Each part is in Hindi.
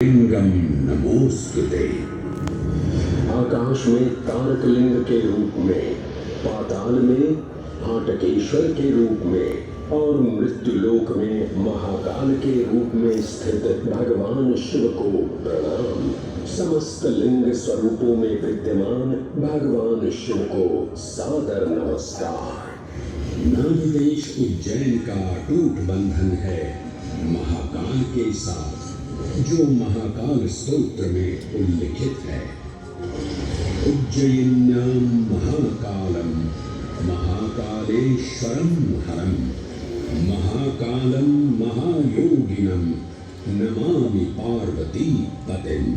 लिंगम नमोस्तुते। आकाश में तारक लिंग के रूप में, पाताल में हाटकेश्वर के रूप में और मृत्युलोक में महाकाल के रूप में स्थित भगवान शिव को प्रणाम। समस्त लिंग स्वरूपों में विद्यमान भगवान शिव को सादर नमस्कार। नागदेश उज्जैन का अटूट बंधन है महाकाल के साथ, जो महाकाल स्तोत्र में उल्लिखित है। उज्जयिन्यां महाकालम महाकालेश्वरम हरम महाकालम महायोगिनम नमामि पार्वती पतिम।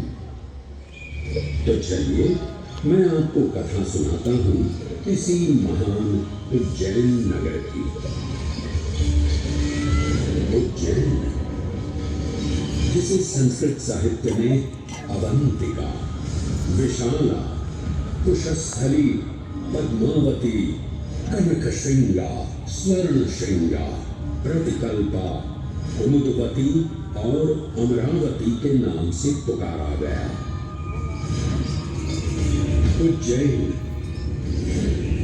तो चलिए मैं आपको कथा सुनाता हूँ इसी महान उज्जैन नगर की। उज्जैन, जिसे संस्कृत साहित्य में अवंतिका, विशाला, कुशस्थली, पद्मावती, कनकश्रृंगा, स्वर्णश्रृंगा, प्रतिकल्पा, कुमुदवती और अमरावती के नाम से पुकारा गया। उज्जैन,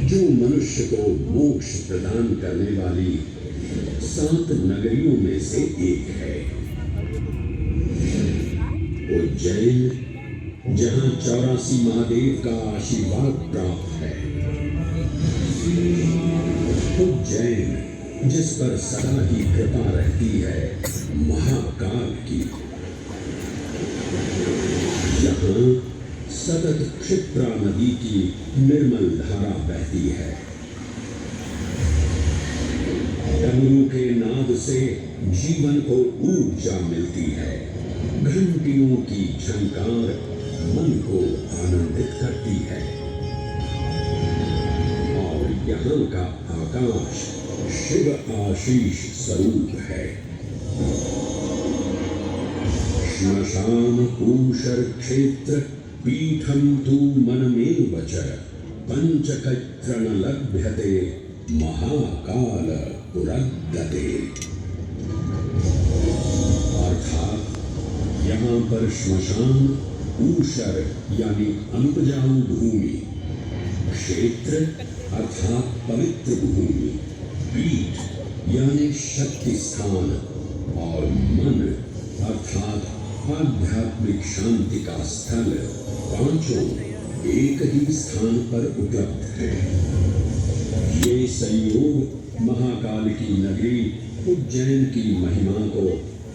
जो मनुष्य को मोक्ष प्रदान करने वाली 7 नगरियों में से एक है। उज्जैन, जहां 84 महादेव का आशीर्वाद प्राप्त है। उज्जैन, जिस पर सदा ही कृपा रहती है महाकाल की। यहाँ सतत क्षिप्रा नदी की निर्मल धारा बहती है। डमरू के नाद से जीवन को ऊर्जा मिलती है। घंटियों की झंकार मन को आनंदित करती है। और यहाँ का आकाश शिव आशीष स्वरूप है। श्मशान ऊषर क्षेत्र पीठम तु मनमेव च पंचकत्र न लभ्यते महाकाल पुरद्दते। अर्थात यहाँ पर श्मशान, ऊषर यानी अनुपजाऊ भूमि, क्षेत्र अर्थात पवित्र भूमि, पीठ यानी शक्ति स्थान और मन अर्थात आध्यात्मिक शांति का स्थल, पांचों एक ही स्थान पर उपलब्ध है। ये संयोग महाकाल की नगरी उज्जैन की महिमा को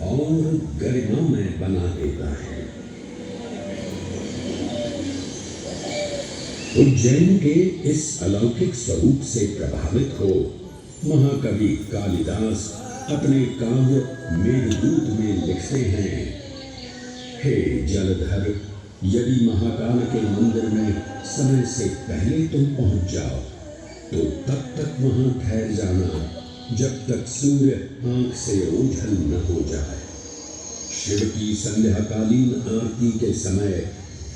और गरिमामय बना देता है। उज्जैन के इस अलौकिक स्वरूप से प्रभावित हो महाकवि कालिदास अपने काव्य मेघदूत में लिखते हैं, हे जलधर, यदि महाकाल के मंदिर में समय से पहले तुम पहुंच जाओ तो तब तक वहां ठहर जाना जब तक सूर्य आंख से ओझल न हो जाए। शिव की संध्याकालीन आरती के समय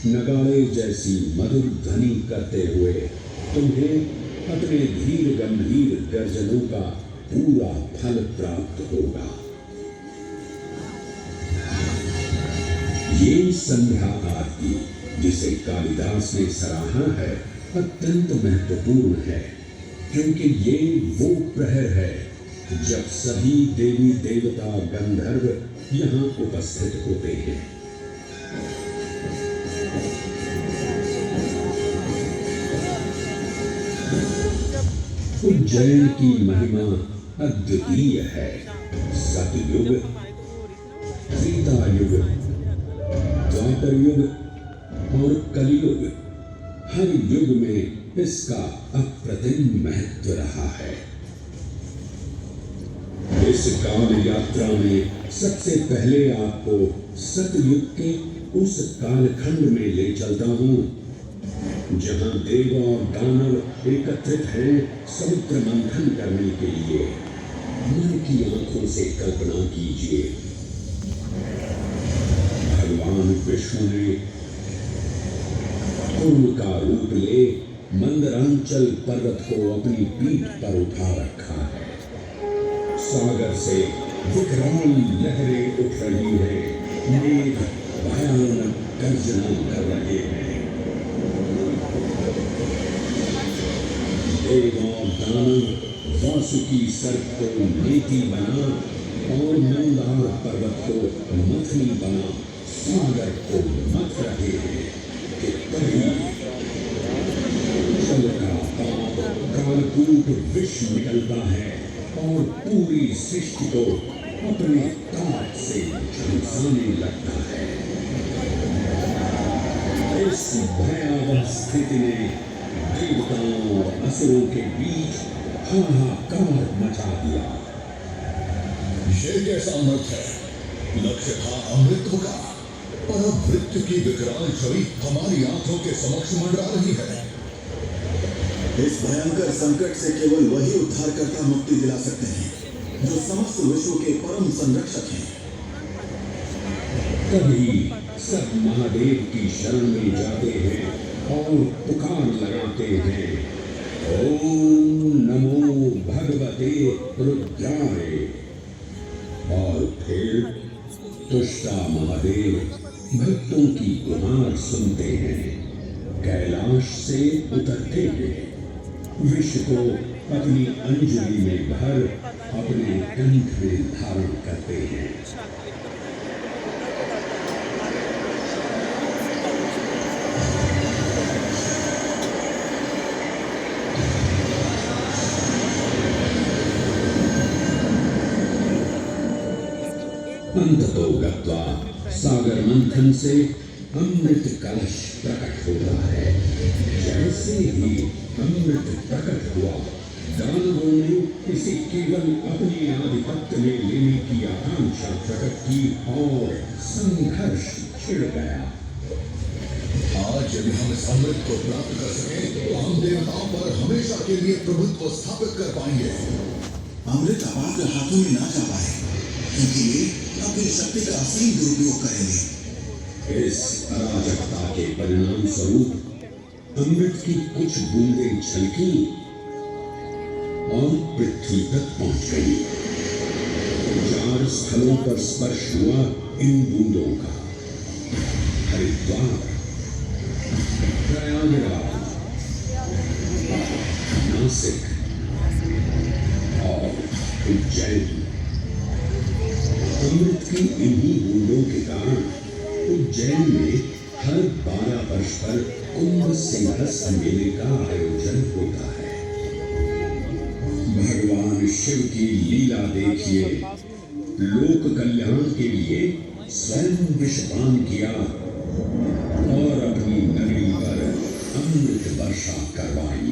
नगाड़े जैसी मधुर ध्वनि करते हुए तुम्हें अपने धीर गंभीर गर्जनों का पूरा फल प्राप्त होगा। ये संध्या आरती, जिसे कालिदास ने सराहा है, अत्यंत महत्वपूर्ण है, क्योंकि ये वो प्रहर है जब सभी देवी देवता गंधर्व यहाँ उपस्थित होते हैं। उज्जैन की महिमा अद्वितीय है। सतयुग, त्रेता युग, द्वापर युग और कलियुग, हर युग में इसका अप्रतिम महत्व रहा है। इस काल यात्रा में सबसे पहले आपको सतयुग के उस कालखंड में ले चलता हूँ जहाँ देव और दानव एकत्रित हैं समुद्र मंथन करने के लिए। मन की आंखों से कल्पना कीजिए, भगवान विष्णु ने कूर्म का रूप ले मंदरांचल पर्वत को अपनी पीठ पर उठा रखा है। सागर से विकराल लहरें उठ रही हैं, मेघ गर्जना कर रहे हैं। देव और दानव वासुकी सर्प को नेति बना और मंदार पर्वत को मथनी बना सागर को मथ रहे हैं कि तभी जल का पाप कालकूट विष निकलता है और पूरी सृष्टि को अपने ताप से झुलसाने लगता है। इस भयावह स्थिति में देवताओं और असुरों के बीच हाहाकार मचा दिया। ये कैसा अमृत है? लक्ष्य था अमृत का, पर अब मृत्यु की विकराल छवि हमारी आंखों के समक्ष मंडरा रही है। इस भयंकर संकट से केवल वही उद्धारकर्ता मुक्ति दिला सकते हैं जो समस्त विश्व के परम संरक्षक हैं। तभी सब महादेव की शरण में जाते हैं और पुकार लगाते हैं, ओम नमो भगवते रुद्राय। और फिर तुष्टा महादेव भक्तों की गुहार सुनते हैं, कैलाश से उतरते हैं, विष को अपनी अंजलि में भर अपने कंठ में धारण करते हैं। अंततो गत्वा सागर मंथन से अमृत कलश प्रकट होता है। जैसे ही अमृत प्रकट हुआ, दानवों ने इसे केवल अपने आधिपत्य में लेने की आकांक्षा प्रकट की और संघर्ष छिड़ गया। आज यदि हम इस अमृत को प्राप्त कर सके तो हम देवताओं पर हमेशा के लिए प्रभुत्व स्थापित कर पाएंगे। अमृत अपात्र हाथों में ना जा पाए, क्योंकि ये अपनी शक्ति का असीम दुरुपयोग करेंगे। इस अराजकता के परिणाम स्वरूप अमृत की कुछ बूंदें छलकी और पृथ्वी तक पहुंच गई। 4 स्थलों पर स्पर्श हुआ इन बूंदों का। हरिद्वार, प्रयागराज, नासिक और उज्जैन। अमृत की इन्हीं बूंदों के कारण उज्जैन में हर 12 वर्ष पर कुंभ सिंहस्थ मेले का आयोजन होता है। भगवान शिव की लीला देखिए, लोक कल्याण के लिए स्वयं विषपान किया और अपनी नगरी पर अमृत वर्षा करवाई।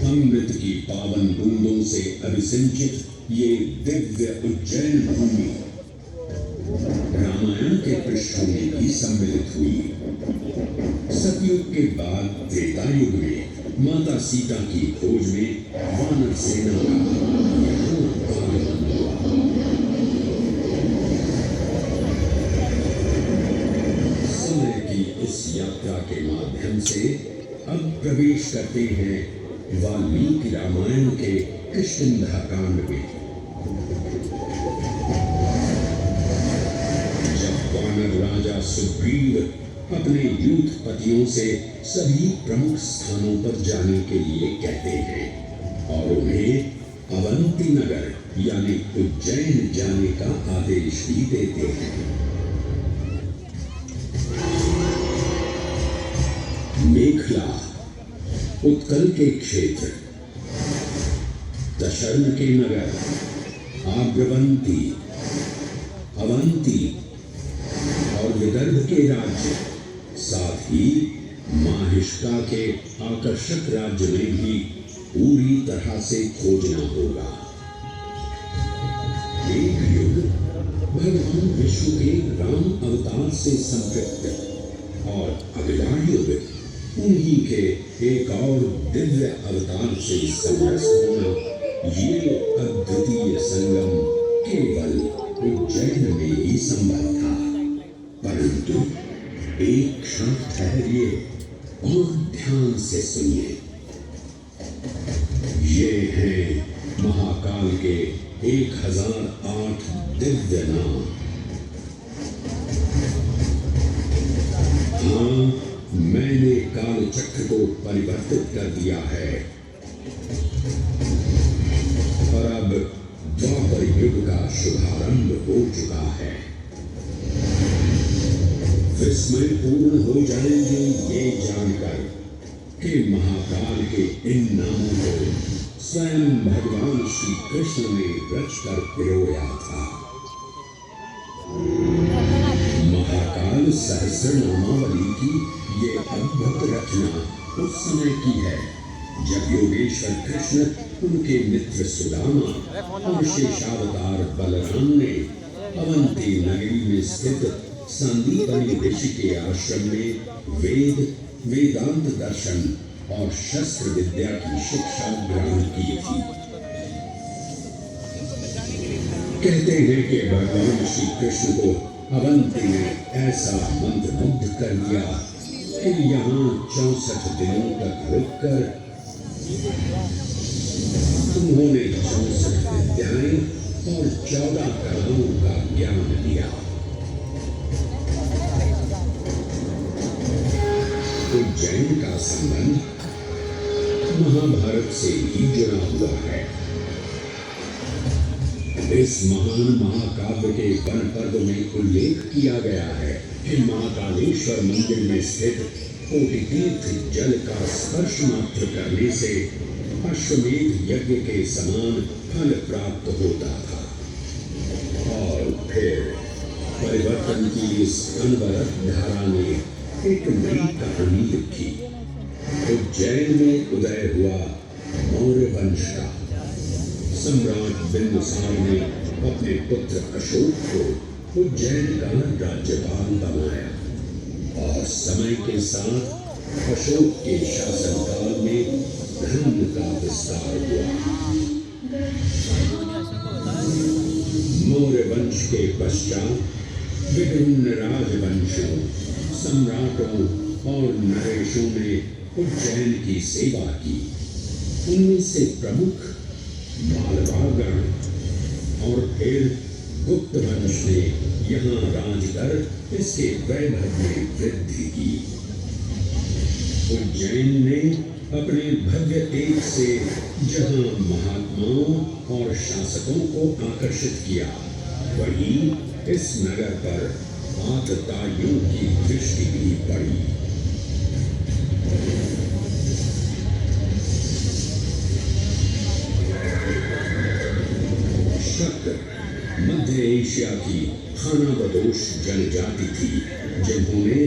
अमृत की पावन बूंदों से अभिसिंचित ये दिव्य उज्जैन भूमि रामायण के पृष्ठों में भी सम्मिलित हुई। सतयुग के बाद त्रेता युग में माता सीता की खोज में वानर सेना का यहाँ आगमन हुआ। समय की इस यात्रा के माध्यम से अब प्रवेश करते हैं वाल्मीकि रामायण के किष्किंधा कांड में। राजा सुग्रीव अपने यूथपतियों से सभी प्रमुख स्थानों पर जाने के लिए कहते हैं और उन्हें अवंती नगर यानी उज्जैन जाने का आदेश भी देते हैं। मेखला उत्कल के क्षेत्र, दशरथ के नगर, आग्रवंती, अवंती और विदर्भ के राज्य, साथ ही माहिष्का के आकर्षक राज्य में भी पूरी तरह से खोजना होगा। एक युग भगवान विष्णु के राम अवतार से संपृक्त और अगला युग उन्हीं के एक और दिव्य अवतार से समरस होना, ये अद्वितीय संगम केवल उज्जैन में ही संभव था। परंतु एक क्षण ठहरिए और ध्यान से सुनिए। ये हैं महाकाल के 1008 दिव्य नाम। हाँ, मैंने काल चक्र को परिवर्तित कर दिया है और अब द्वापर युग का शुभारंभ हो चुका है। विस्मय पूर्ण हो जाएंगे ये जानकर कि महाकाल के इन नामों को स्वयं भगवान श्री कृष्ण ने रचकर पिरोया था। महाकाल सहस्र नामावली की ये अद्भुत रचना उस समय की है जब योगेश्वर कृष्ण, उनके मित्र सुदामा और शेषावतार बलराम ने अवंती नगरी में स्थित संदीपनी ऋषि के आश्रम में वेद, वेदांत दर्शन और शस्त्र विद्या की शिक्षा ग्रहण की थी। कहते हैं कि भगवान श्री कृष्ण को अवंती ने ऐसा मंत्रमुग्ध कर दिया कि यहाँ 64 दिनों तक रुककर उन्होंने 64 विद्याएं और 14 कलाओं का ज्ञान दिया। उज्जैन का संबंध महाभारत से ही जुड़ा हुआ है। इस महान महाकाव्य के वन पर्व में उल्लेख किया गया है कि महाकालेश्वर मंदिर में स्थित कोटि तीर्थ जल का स्पर्श मात्र करने से अश्वमेध यज्ञ के समान फल प्राप्त होता था। और फिर परिवर्तन की इस अनवरत धारा ने एक नई कहानी लिखी। उज्जैन में उदय हुआ मौर्य वंश का। सम्राट बिंदुसार ने अपने पुत्र अशोक को उज्जैन का राज्यपाल बनाया और समय के साथ अशोक के शासनकाल में धर्म का विस्तार हुआ। मौर्य वंश के पश्चात विभिन्न राजवंशों, सम्राटों और नरेशों ने उज्जैन की सेवा की। उनमें से प्रमुख मालवागण और फिर गुप्त वंश ने यहाँ राज कर इसके वैभव में वृद्धि की। उज्जैन ने अपने भव्य तेज से जहाँ महात्माओं और शासकों को आकर्षित किया, वहीं इस नगर पर आतताइयों की दृष्टि भी पड़ी। शक मध्य एशिया की खानाबदोश जनजाति थी जिन्होंने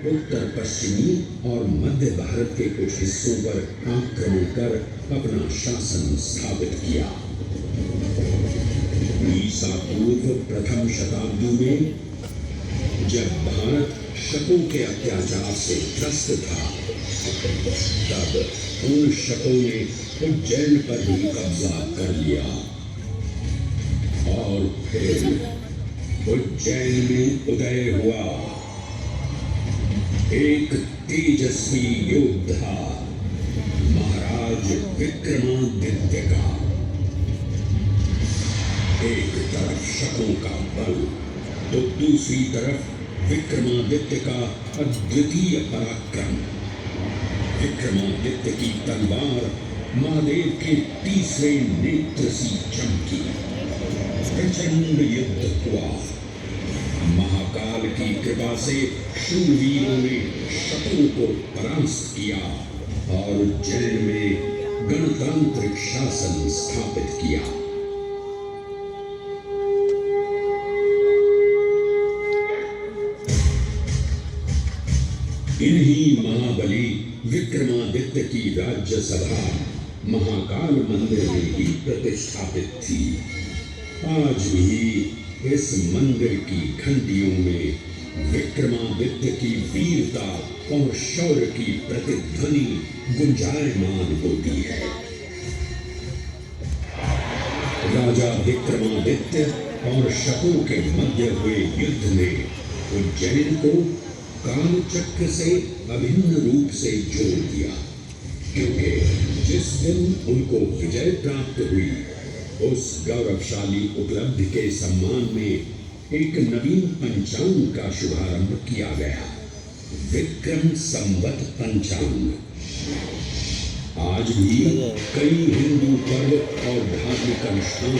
उत्तर पश्चिमी और मध्य भारत के कुछ हिस्सों पर आक्रमण कर अपना शासन स्थापित किया। ईसा पूर्व प्रथम शताब्दी में जब भारत शकों के अत्याचार से त्रस्त था, तब उन शकों ने उज्जैन पर भी कब्जा कर लिया और फिर उज्जैन में उदय हुआ एक तेजस्वी योद्धा महाराज विक्रमादित्य का। एक तरफ शकों का बल तो दूसरी तरफ विक्रमादित्य का अद्वितीय पराक्रम। विक्रमादित्य की तलवार महादेव के तीसरे नेत्र सी चमकी। प्रचंड युद्ध हुआ। महाकाल की कृपा से शूरवीरों ने शकों को परास्त किया और उज्जैन में गणतांत्रिक शासन स्थापित किया। इन्हीं महाबली विक्रमादित्य की राज्यसभा महाकाल मंदिर में ही प्रतिष्ठापित थी। आज भी इस मंदिर की घंटियों में विक्रमादित्य की वीरता और शौर्य की प्रतिध्वनि गुंजायमान होती है। राजा विक्रमादित्य और शकों के मध्य हुए युद्ध ने उज्जैन को कालचक्र से अभिन्न रूप से जोड़ दिया, क्योंकि जिस दिन उनको विजय प्राप्त हुई, उस गौरवशाली उपलब्धि के सम्मान में एक नवीन पंचांग का शुभारंभ किया गया। विक्रम संवत पंचांग। आज भी कई हिंदू पर्व और धार्मिक अनुष्ठान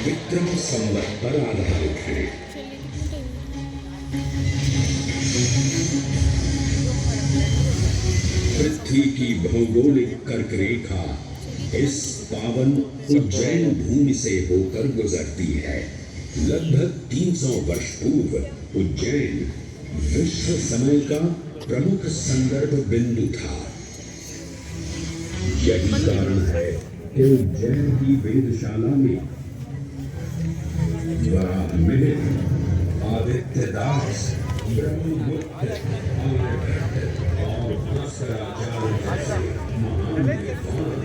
विक्रम संवत पर आधारित हैं। पृथ्वी की भौगोलिक कर्क रेखा इस पावन उज्जैन भूमि से होकर गुजरती है। लगभग 300 वर्ष पूर्व उज्जैन विश्व समय का प्रमुख संदर्भ बिंदु था। यही कारण है कि उज्जैन की वेदशाला में वराहमिहिर, आदित्यदास, ब्रह्मगुप्त, आर्यभट्ट और भास्कराचार्य जैसे महान विद्वान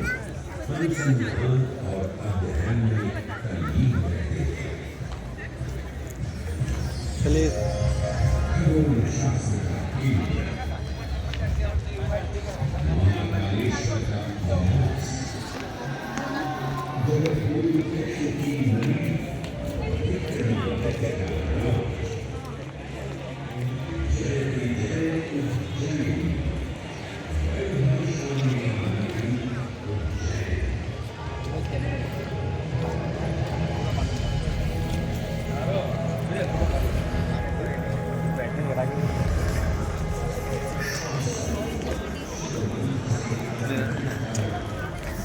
अनुसंधान और अध्ययन में तल्लीन रहते थे। खगोल शास्त्र का केंद्र